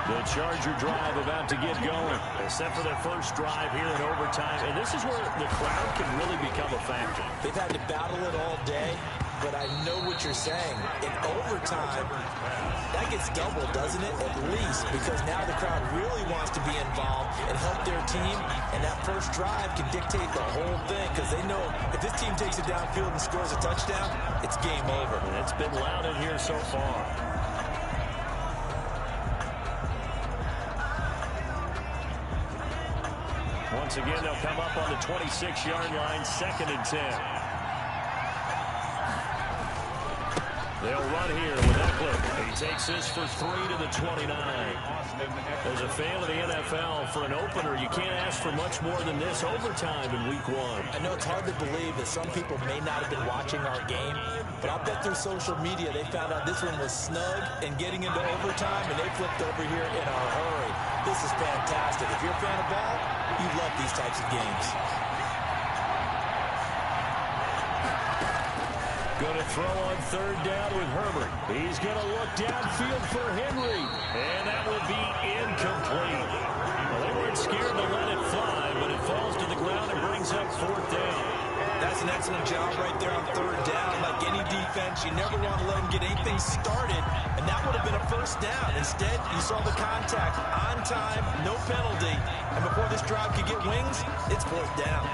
The Charger drive about to get going. Except for their first drive here in overtime. And this is where the crowd can really become a factor. They've had to battle it all day, but I know what you're saying. In overtime, that gets doubled, doesn't it? At least, because now the crowd really wants to be involved and help their team. And that first drive can dictate the whole thing, because they know if this team takes it downfield and scores a touchdown, it's game over. And it's been loud in here so far. Once again, they'll come up on the 26-yard line, second and 10. They'll run here with Eckler. He takes this for 3 to the 29. As a fan of the NFL, for an opener, you can't ask for much more than this overtime in week 1. I know it's hard to believe that some people may not have been watching our game, but I'll bet through social media they found out this one was snug and getting into overtime, and they flipped over here in a hurry. This is fantastic. If you're a fan of ball, you love these types of games. Going to throw on third down with Herbert. He's going to look downfield for Henry. And that will be incomplete. Well, they weren't scared to let it fly, but it brings up 4th down. That's an excellent job right there on 3rd down. Like any defense, you never want to let them get anything started, and that would have been a 1st down. Instead, you saw the contact on time, no penalty, and before this drive could get wings, it's 4th down.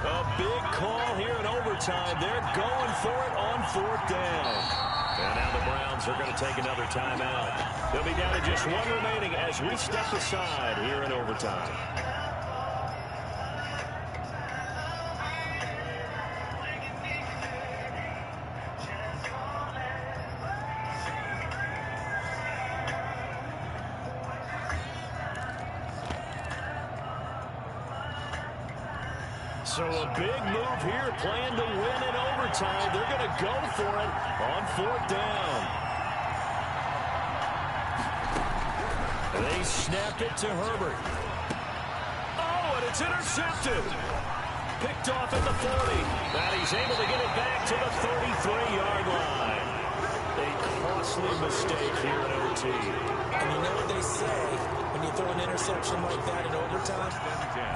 A big call here in overtime. They're going for it on 4th down. And now the Browns are going to take another timeout. They'll be down to just 1 remaining as we step aside here in overtime. So a big move here, playing to win in overtime. They're going to go for it on 4th down. They snapped it to Herbert. Oh, and it's intercepted. Picked off at the 40. And he's able to get it back to the 33-yard line. A costly mistake here in OT. And you know what they say, when you throw an interception like that in overtime,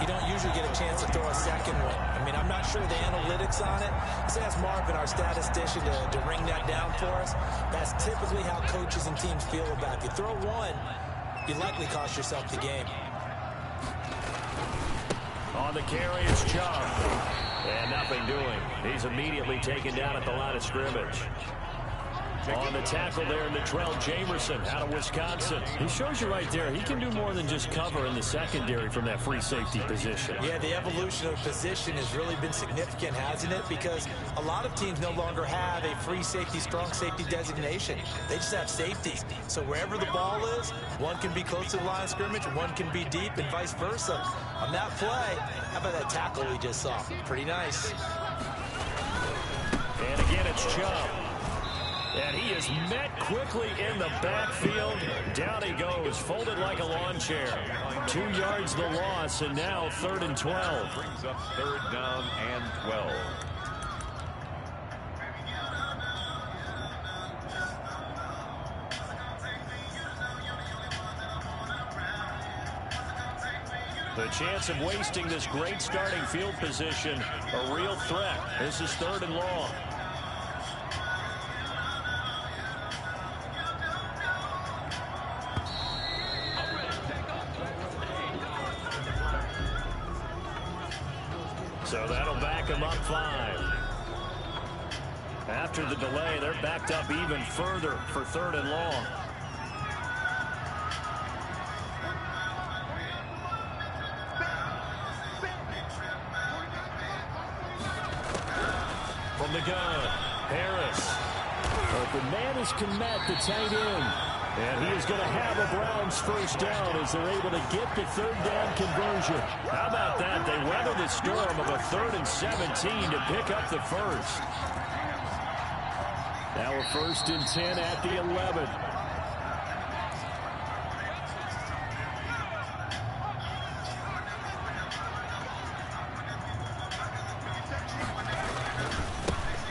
you don't usually get a chance to throw a second one. I mean, I'm not sure the analytics on it. Let's ask Marvin, our statistician, to ring that down for us. That's typically how coaches and teams feel about it. If you throw one, you likely cost yourself the game. On the carry, it's Chubb. And nothing doing. He's immediately taken down at the line of scrimmage. On the tackle there, Natrell Jamerson out of Wisconsin. He shows you right there, he can do more than just cover in the secondary from that free safety position. Yeah, the evolution of position has really been significant, hasn't it? Because a lot of teams no longer have a free safety, strong safety designation. They just have safeties. So wherever the ball is, one can be close to the line of scrimmage, one can be deep, and vice versa. On that play, how about that tackle we just saw? Pretty nice. And again, it's Chubb. And he is met quickly in the backfield. Down he goes, folded like a lawn chair. 2 yards the loss, and now 3rd and 12. Brings up 3rd down and 12. The chance of wasting this great starting field position, a real threat. This is 3rd and long. So that'll back them up 5. After the delay, they're backed up even further for 3rd and long. From the gun, Harris. But the man is Kmet, the tight end. And he is going to have a Browns 1st down as they're able to get the 3rd down conversion. How about that? They weather the storm of a 3rd and 17 to pick up the 1st. Now a 1st and 10 at the 11.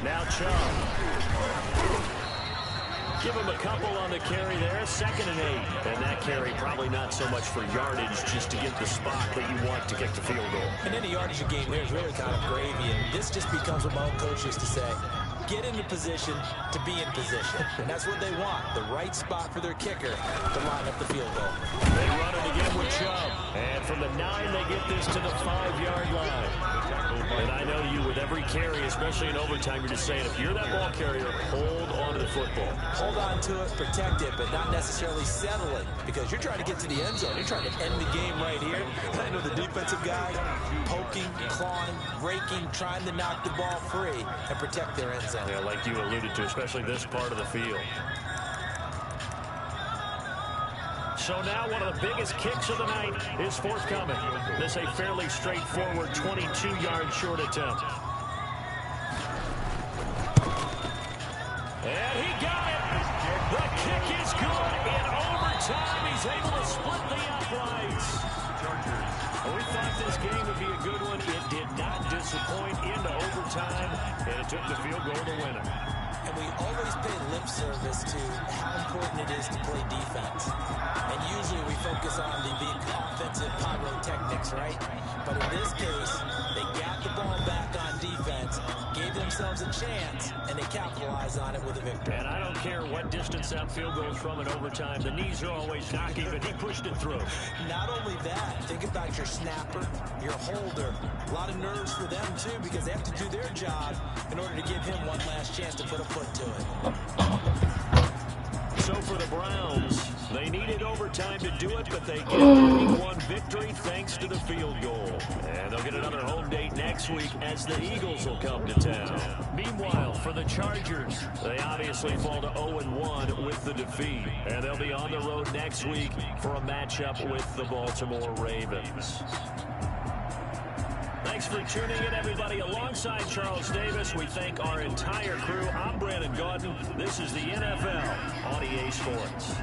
Now Chubb. Give him a couple on the carry there. 2nd and 8. And that carry probably not so much for yardage, just to get the spot that you want to kick the field goal. And any yardage game there is really kind of gravy. And this just becomes what my own coach used to say. Get into position to be in position. And that's what they want. The right spot for their kicker to line up the field goal. They run it again with Chubb. And from the 9, they get this to the 5-yard line. And I know you, with every carry, especially in overtime, you're just saying, if you're that ball carrier, hold on to the football. Hold on to it, protect it, but not necessarily settle it, because you're trying to get to the end zone. You're trying to end the game right here. I know the defensive guys poking, clawing, raking, trying to knock the ball free and protect their end zone. Yeah, like you alluded to, especially this part of the field. So now one of the biggest kicks of the night is forthcoming. This a fairly straightforward 22-yard short attempt. And he got it. The kick is good. In overtime, he's able to split the uprights. We thought this game would be a good one. It did not disappoint into overtime, and it took the field goal to win it. And we always pay lip service to how important it is to play defense. And usually we focus on the offensive pyrotechnics, right? But in this case, they got the ball back on defense, gave themselves a chance, and they capitalized on it with a victory. And I don't care what distance that field goes from in overtime. The knees are always knocking, but he pushed it through. Not only that, think about your snapper, your holder. A lot of nerves for them, too, because they have to do their job in order to give him one last chance to put a foot to it. So for the Browns, they needed overtime to do it, but they get a Week 1 victory thanks to the field goal. And they'll get another home date next week as the Eagles will come to town. Meanwhile, for the Chargers, they obviously fall to 0-1 with the defeat. And they'll be on the road next week for a matchup with the Baltimore Ravens. Thanks for tuning in, everybody. Alongside Charles Davis, we thank our entire crew. I'm Brandon Gaudin. This is the NFL on EA Sports.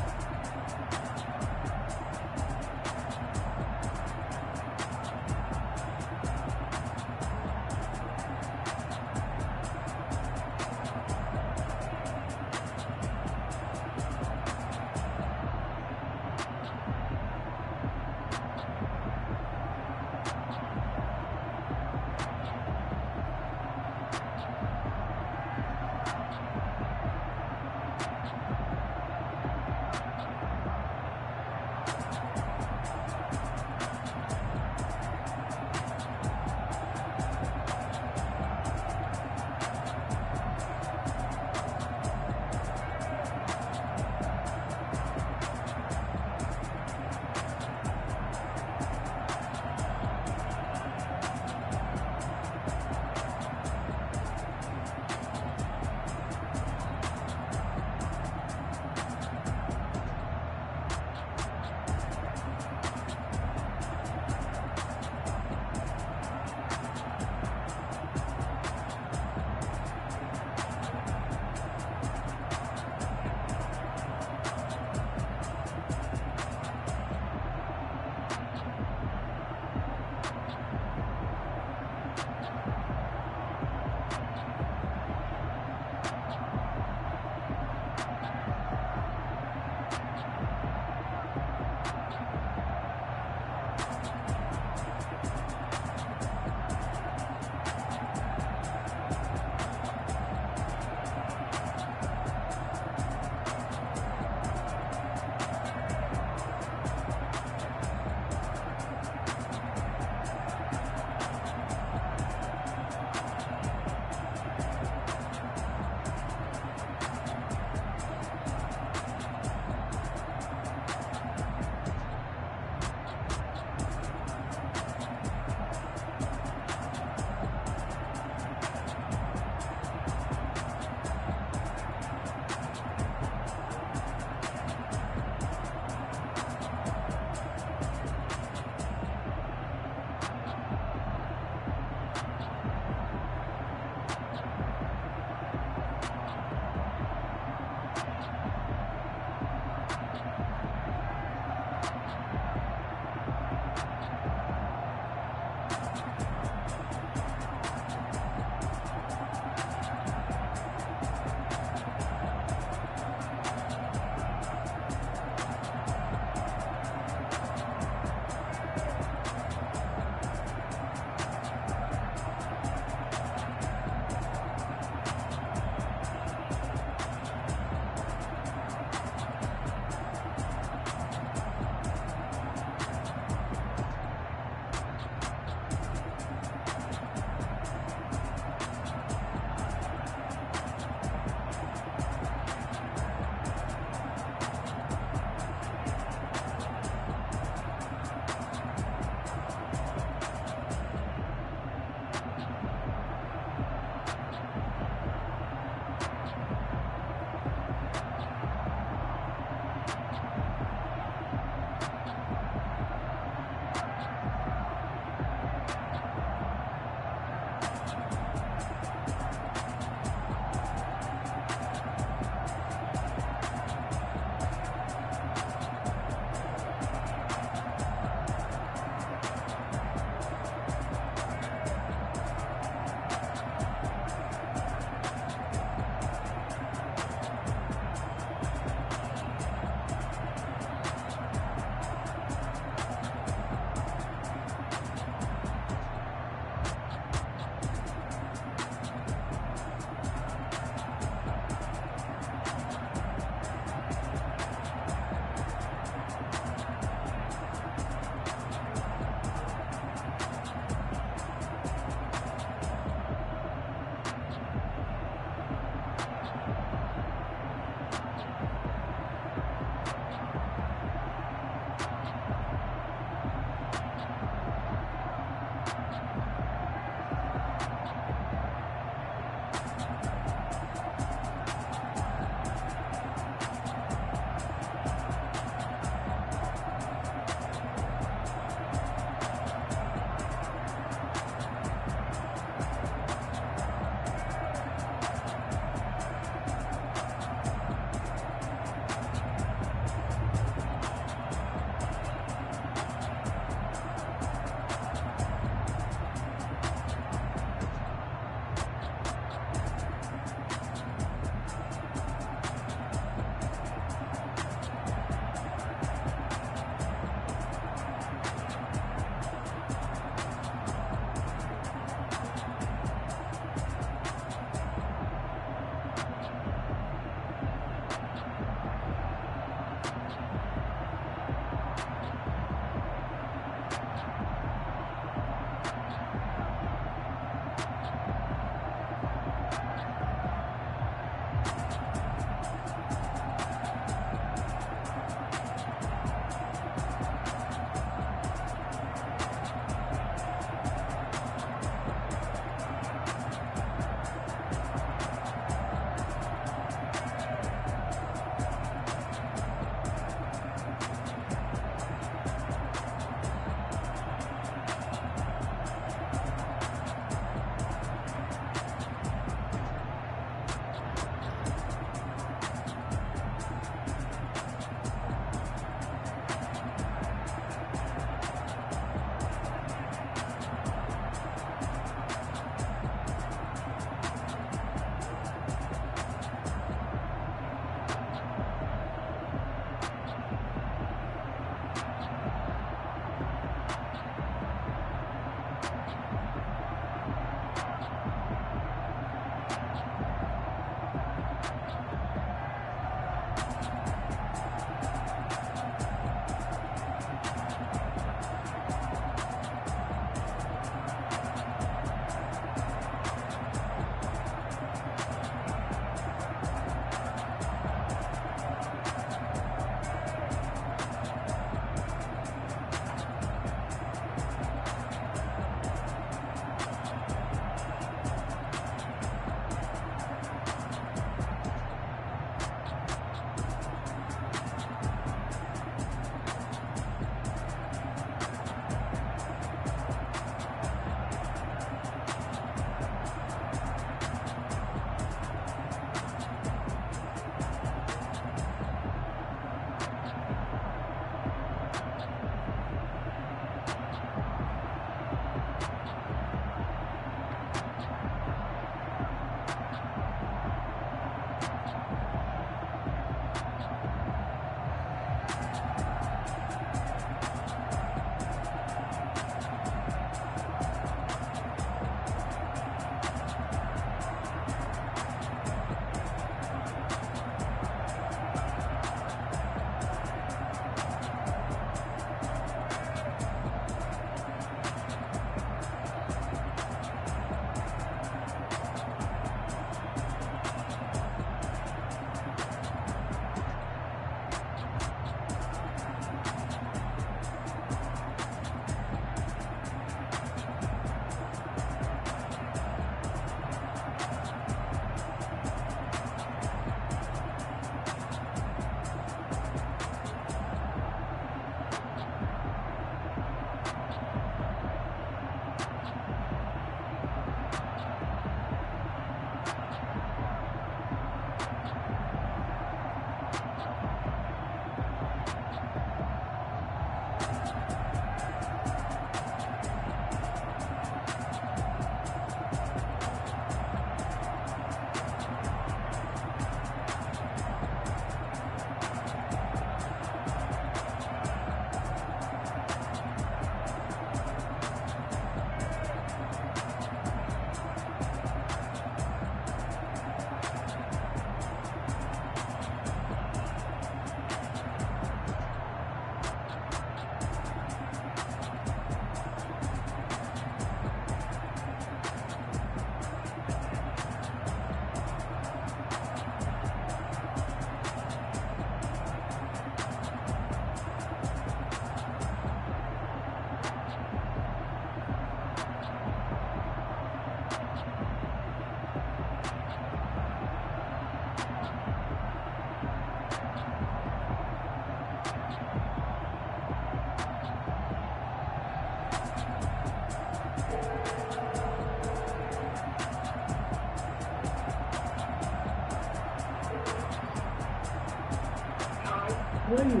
you.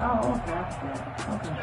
Oh, okay. Okay.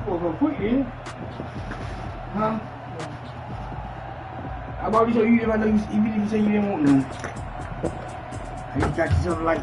For quickly, huh? I already show you if I know you, even if you say you didn't want none. I just got you something like